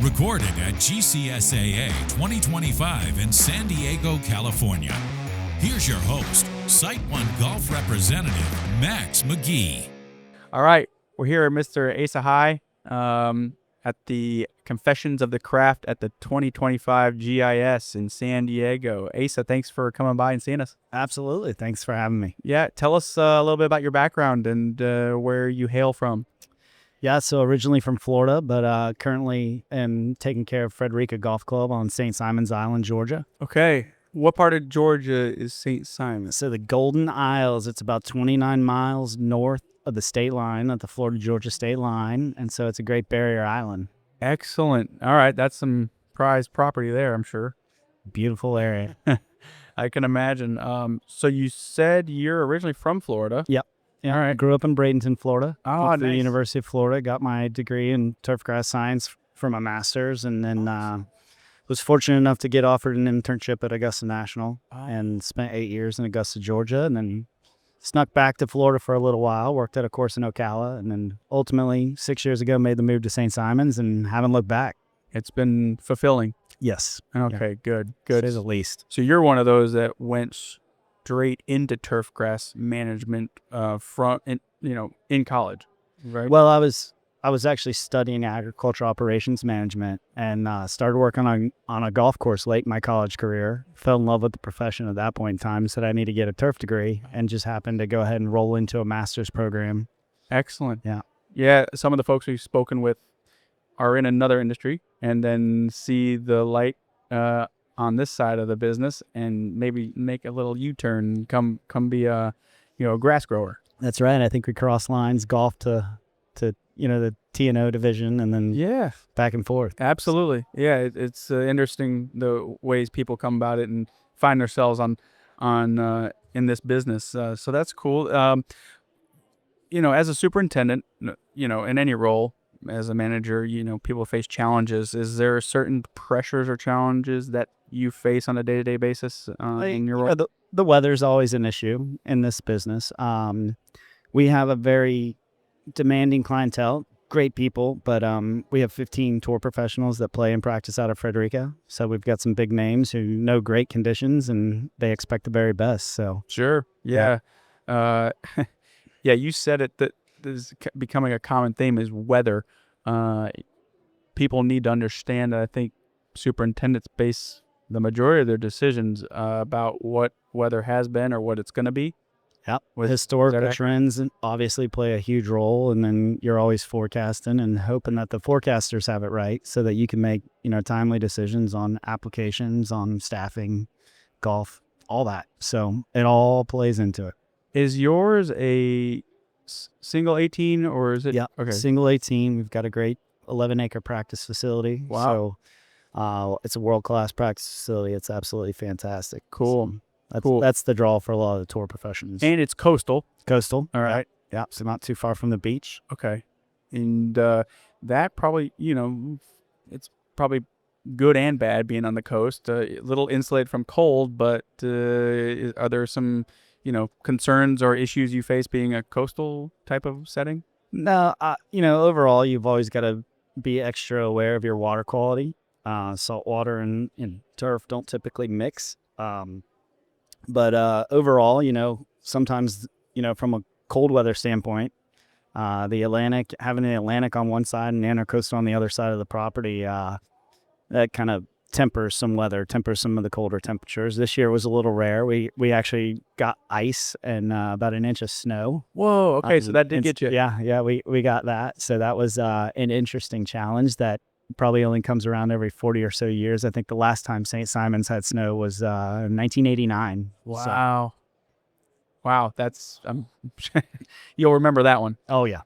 Recorded at GCSAA 2025 in San Diego, California. Here's your host, SiteOne Golf Representative, Max McGee. All right, we're here at Mr. Asa High at the Confessions of the Craft at the 2025 GIS in San Diego. Asa, thanks for coming by and seeing us. Absolutely. Thanks for having me. Yeah, tell us a little bit about your background and where you hail from. Yeah, so originally from Florida, but currently am taking care of Frederica Golf Club on St. Simon's Island, Georgia. Okay, what part of Georgia is St. Simon? So the Golden Isles, it's about 29 miles north of the state line, at the Florida-Georgia state line, and so it's a great barrier island. Excellent. All right, that's some prized property there, I'm sure. Beautiful area. I can imagine. So you said you're originally from Florida. Yep. Yeah, All right. I grew up in Bradenton, Florida. Oh, Went to the nice. University of Florida, got my degree in turfgrass science for my master's, and then was fortunate enough to get offered an internship at Augusta National and spent 8 years in Augusta, Georgia, and then snuck back to Florida for a little while, worked at a course in Ocala, and then ultimately 6 years ago made the move to St. Simon's and haven't looked back. It's been fulfilling. Yes. Okay, good. To say the least. So you're one of those that went straight into turfgrass management in college, right? Well, I was actually studying agricultural operations management and started working on a golf course late in my college career. Fell in love with the profession at that point in time. Said I need to get a turf degree and just happened to go ahead and roll into a master's program. Excellent. Yeah. Yeah, some of the folks we've spoken with are in another industry and then see the light on this side of the business and maybe make a little U-turn, come be a grass grower. That's right. I think we cross lines, golf to the T&O division, and then back and forth. Absolutely. Yeah, it's interesting the ways people come about it and find themselves on in this business. So that's cool. As a superintendent, in any role as a manager, people face challenges. Is there certain pressures or challenges that you face on a day-to-day basis in your role? The weather's always an issue in this business. We have a very demanding clientele, great people, but we have 15 tour professionals that play and practice out of Frederica. So we've got some big names who know great conditions and they expect the very best. So sure. Yeah. You said it that this is becoming a common theme is weather. People need to understand that I think superintendents base the majority of their decisions about what weather has been or what it's going to be. Yep. Historical trends obviously play a huge role, and then you're always forecasting and hoping that the forecasters have it right so that you can make, timely decisions on applications, on staffing, golf, all that. So it all plays into it. Is yours a single 18 or is it? Yeah. Okay. Single 18. We've got a great 11-acre practice facility. Wow. So it's a world-class practice facility. It's absolutely fantastic. Cool. That's the draw for a lot of the tour professions. And it's coastal. Coastal. All right. Yeah. So not too far from the beach. Okay. And that probably, it's probably good and bad being on the coast. A little insulated from cold, but are there some, concerns or issues you face being a coastal type of setting? No, overall, you've always got to be extra aware of your water quality. Salt water and turf don't typically mix. But overall, sometimes, from a cold weather standpoint, having the Atlantic on one side and the Intercoastal on the other side of the property, that kind of tempers some of the colder temperatures. This year was a little rare. We actually got ice and about an inch of snow. Whoa, okay, so that did get you. Yeah, we got that. So that was an interesting challenge that probably only comes around every 40 or so years. I think the last time St. Simon's had snow was 1989. Wow. Wow, that's you'll remember that one. Oh yeah.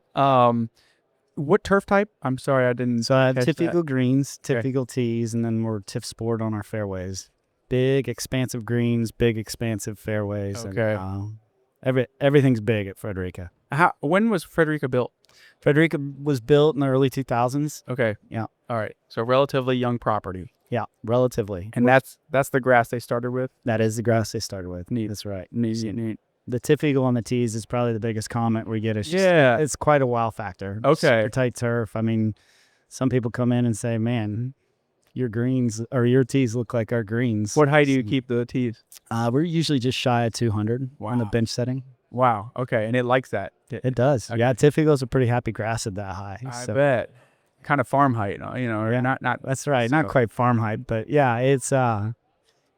What turf type? I'm sorry, I didn't. So I have typical greens, typical tees, and then we're TIF Sport on our fairways. Big, expansive greens, big, expansive fairways. Okay. And, everything's big at Frederica. When was Frederica built? Frederica was built in the early 2000s. Okay. Yeah. All right. So relatively young property. Yeah, relatively. And that's the grass they started with? That is the grass they started with. Neat. That's right. Neat. The TIF Eagle on the tees is probably the biggest comment we get. It's Yeah. It's quite a wow factor. Okay. Super tight turf. I mean, some people come in and say, man, your greens or your tees look like our greens. What height do you keep the tees? We're usually just shy of 200 on the Wow. bench setting. Wow. Okay. And it likes that. It does. Okay. Yeah, Tiff Eagle's a pretty happy grass at that high. I bet. Kind of farm height, you know, or Yeah, not. That's right. Not so- quite farm height, but yeah, it's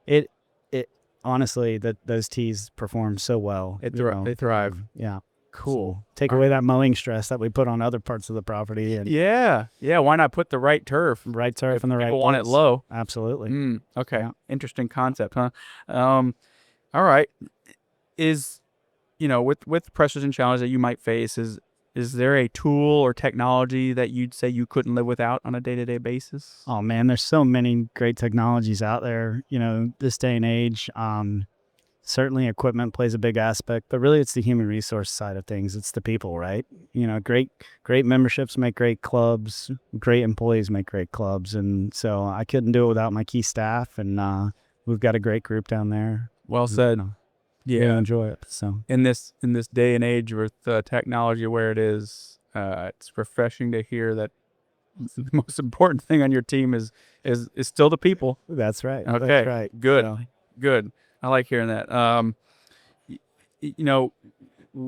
it honestly those tees perform so well. They thrive. Yeah. Cool. So take away that mowing stress that we put on other parts of the property and Yeah. Why not put the right turf? right turf in the right People want it place. low. Absolutely. Okay. Yeah. Interesting concept, huh? All right. Is, with pressures and challenges that you might face, is there a tool or technology that you'd say you couldn't live without on a day-to-day basis? Oh man, there's so many great technologies out there, this day and age. Certainly equipment plays a big aspect, but really it's the human resource side of things. It's the people, right? Great memberships make great clubs, great employees make great clubs. And so I couldn't do it without my key staff, and we've got a great group down there. Well said. Yeah, enjoy it. So In this day and age with technology where it is, it's refreshing to hear that the most important thing on your team is still the people. that's right. Okay. That's right. Good. So, Good. I like hearing that.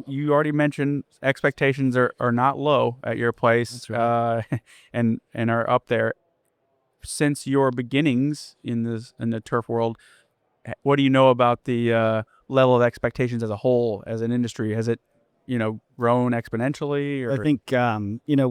You already mentioned expectations are not low at your place. That's right. And are up there. Since your beginnings in the turf world, what do you know about the level of expectations as a whole, as an industry? Has it, grown exponentially? Or? I think,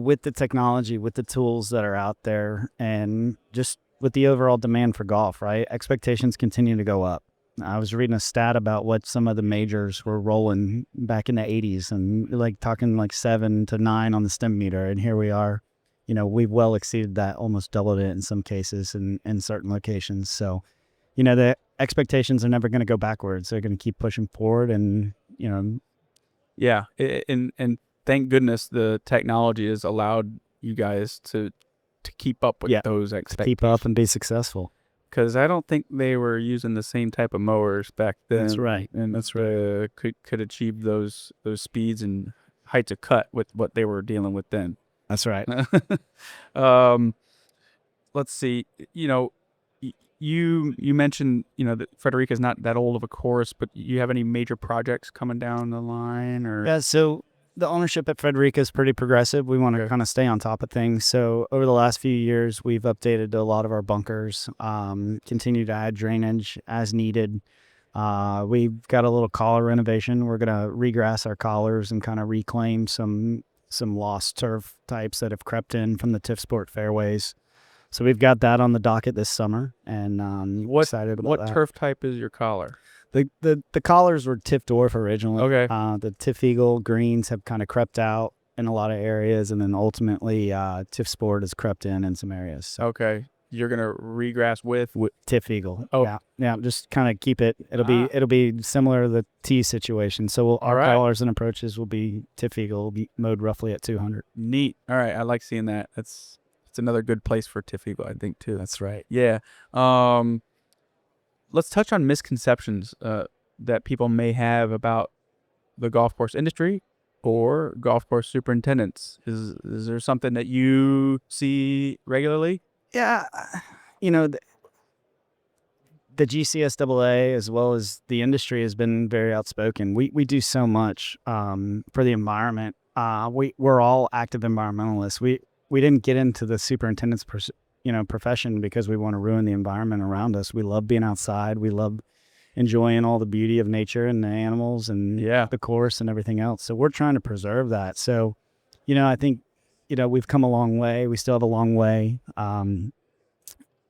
with the technology, with the tools that are out there, and just with the overall demand for golf, right? Expectations continue to go up. I was reading a stat about what some of the majors were rolling back in the 80s and talking 7 to 9 on the stem meter. And here we are, we've well exceeded that, almost doubled it in some cases in certain locations. So, the expectations are never going to go backwards. They're going to keep pushing forward and, Yeah. And thank goodness the technology has allowed you guys to keep up with those expectations. keep up and be successful. Because I don't think they were using the same type of mowers back then. That's right. And could achieve those speeds and heights of cut with what they were dealing with then. That's right. Let's see. You mentioned that Frederica's not that old of a course, but you have any major projects coming down the line or? Yeah. So the ownership at Frederica is pretty progressive. We want to kind of stay on top of things. So over the last few years, we've updated a lot of our bunkers, continue to add drainage as needed. We've got a little collar renovation. We're going to regrass our collars and kind of reclaim some lost turf types that have crept in from the TIF Sport fairways. So we've got that on the docket this summer, and excited about what that. turf type is your collar? The collars were TIF Dwarf originally. Okay. The TIF Eagle greens have kind of crept out in a lot of areas, and then ultimately TIF Sport has crept in some areas. So Okay. You're gonna regrass with TIF Eagle. Oh. Yeah. Just kind of keep it. It'll be similar to the tee situation. So our right. collars and approaches will be TIF Eagle, will be mowed roughly at 200. neat. All right. I like seeing that. It's another good place for TIF Eagle, I think, too. That's right. Yeah. Let's touch on misconceptions that people may have about the golf course industry or golf course superintendents. Is there something that you see regularly? Yeah, the GCSAA as well as the industry has been very outspoken. We do so much for the environment. We're all active environmentalists. We didn't get into the superintendent's profession because we want to ruin the environment around us. We love being outside. We love enjoying all the beauty of nature and the animals and the course and everything else. So we're trying to preserve that. So, I think, we've come a long way. We still have a long way.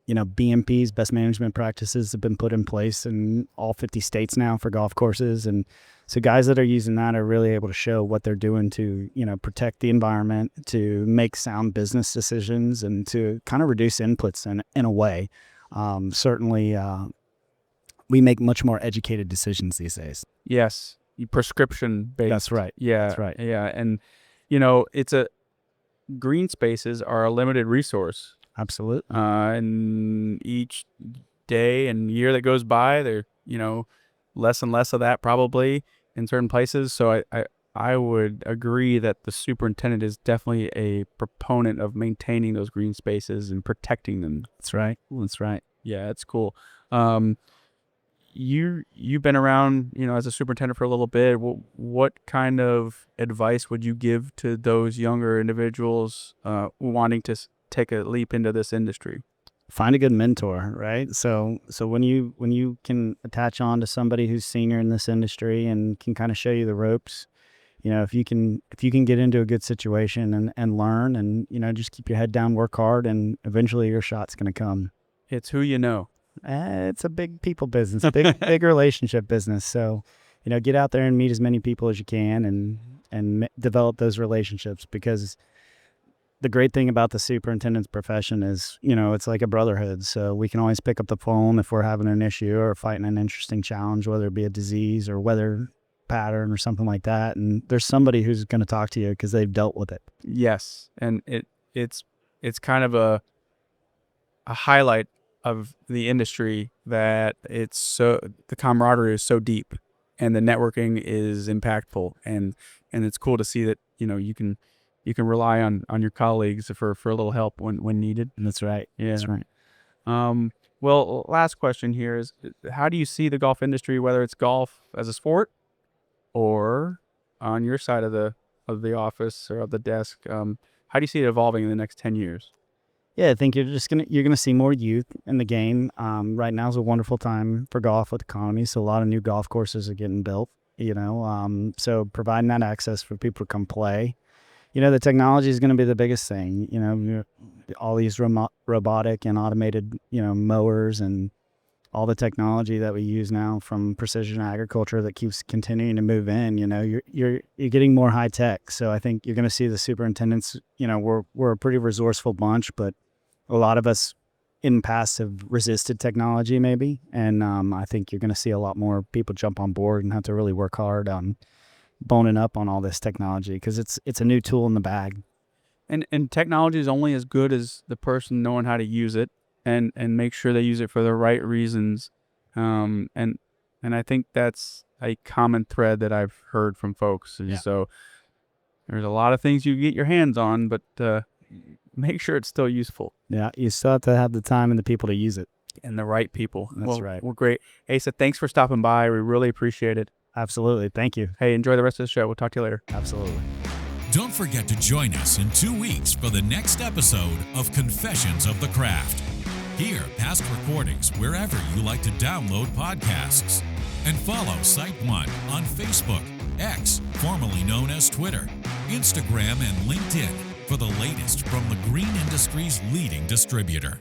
BMPs, best management practices, have been put in place in all 50 states now for golf courses. And so guys that are using that are really able to show what they're doing to, protect the environment, to make sound business decisions, and to kind of reduce inputs in a way. Certainly, we make much more educated decisions these days. Yes. Prescription based. That's right. Yeah. That's right. Yeah. And, green spaces are a limited resource. Absolutely. And each day and year that goes by, there, less and less of that probably in certain places. So I would agree that the superintendent is definitely a proponent of maintaining those green spaces and protecting them. That's right. That's right. Yeah, that's cool. You've been around, as a superintendent for a little bit. What kind of advice would you give to those younger individuals wanting to take a leap into this industry? Find a good mentor, right? So when you can attach on to somebody who's senior in this industry and can kind of show you the ropes, if you can get into a good situation and learn and just keep your head down, work hard, and eventually your shot's going to come. It's who you know. It's a big people business, big relationship business. So, get out there and meet as many people as you can and develop those relationships, because the great thing about the superintendent's profession is, it's like a brotherhood. So we can always pick up the phone if we're having an issue or fighting an interesting challenge, whether it be a disease or weather pattern or something like that. And there's somebody who's going to talk to you because they've dealt with it. Yes. And it's kind of a highlight of the industry that the camaraderie is so deep and the networking is impactful. And it's cool to see that, you can rely on your colleagues for a little help when needed. That's right. Yeah. That's right. Well, last question here is, how do you see the golf industry, whether it's golf as a sport or on your side of the office or of the desk, how do you see it evolving in the next 10 years? Yeah, I think you're gonna see more youth in the game. Right now is a wonderful time for golf with the economy, so a lot of new golf courses are getting built. So providing that access for people to come play. The technology is going to be the biggest thing. All these robotic and automated, mowers and all the technology that we use now from precision agriculture that keeps continuing to move in. You're getting more high tech. So I think you're going to see the superintendents. We're a pretty resourceful bunch, but a lot of us in the past have resisted technology maybe, and I think you're going to see a lot more people jump on board and have to really work hard on boning up on all this technology, because it's a new tool in the bag. And technology is only as good as the person knowing how to use it and make sure they use it for the right reasons. And I think that's a common thread that I've heard from folks. Yeah. So there's a lot of things you get your hands on, but make sure it's still useful. Yeah, you still have to have the time and the people to use it. And the right people. That's right. Well, great. Asa, thanks for stopping by. We really appreciate it. Absolutely. Thank you. Hey, enjoy the rest of the show. We'll talk to you later. Absolutely. Don't forget to join us in 2 weeks for the next episode of Confessions of the Craft. Hear past recordings wherever you like to download podcasts. And follow SiteOne on Facebook, X, formerly known as Twitter, Instagram, and LinkedIn for the latest from the green industry's leading distributor.